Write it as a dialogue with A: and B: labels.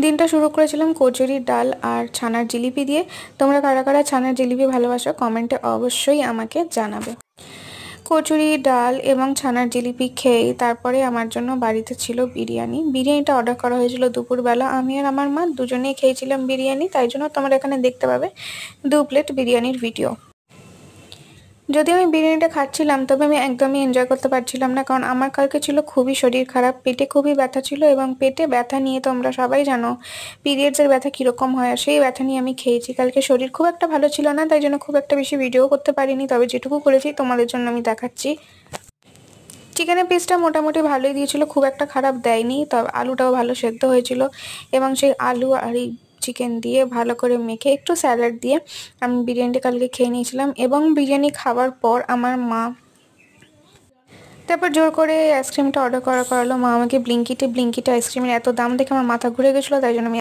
A: দিনটা শুরু করেছিলাম কচুরি ডাল আর ছানার জিলিপি দিয়ে। তোমরা কারা কারা ছানার জিলিপি ভালোবাসো কমেন্টে অবশ্যই আমাকে জানাবে। কচুরি ডাল এবং ছানার জিলিপি খেয়ে তারপরে আমার জন্য বাড়িতে ছিল বিরিয়ানি। বিরিয়ানিটা অর্ডার করা হয়েছিল দুপুরবেলা। আমি আর আমার মা দুজনেই খেয়েছিলাম বিরিয়ানি, তাই জন্য তোমরা এখানে দেখতে পাবে 2 প্লেট বিরিয়ানির ভিডিও। যদিও আমি বিরিয়ানিটা খাচ্ছিলাম, তবে আমি একদমই এনজয় করতে পারছিলাম না, কারণ আমার কালকে ছিল খুবই শরীর খারাপ, পেটে খুবই ব্যথা ছিল এবং পেটে ব্যথা নিয়ে তোমরা সবাই জানো পিরিয়ডসের ব্যথা কীরকম হয়, আর সেই ব্যথা নিয়ে আমি খেয়েছি। কালকে শরীর খুব একটা ভালো ছিল না, তাই জন্য খুব একটা বেশি ভিডিও করতে পারিনি, তবে যেটুকু করেছি তোমাদের জন্য আমি দেখাচ্ছি। চিকেনের পিসটা মোটামুটি ভালোই দিয়েছিল, খুব একটা খারাপ দেয়নি, তবে আলুটাও ভালো সেদ্ধ হয়েছিল এবং সেই আলু আর এই চিকেন দিয়ে ভালো করে মেখে একটু স্যালাড দিয়ে আমি বিরিয়ানিটা কালকে খেয়ে নিয়েছিলাম। এবং বিরিয়ানি খাওয়ার পর আমার মা তারপর জোর করে আইসক্রিমটা অর্ডার করালো। মা আমাকে ব্লিঙ্কিটে আইসক্রিমের এত দাম দেখে আমার মাথা ঘুরে গেছিলো, তাই জন্য আমি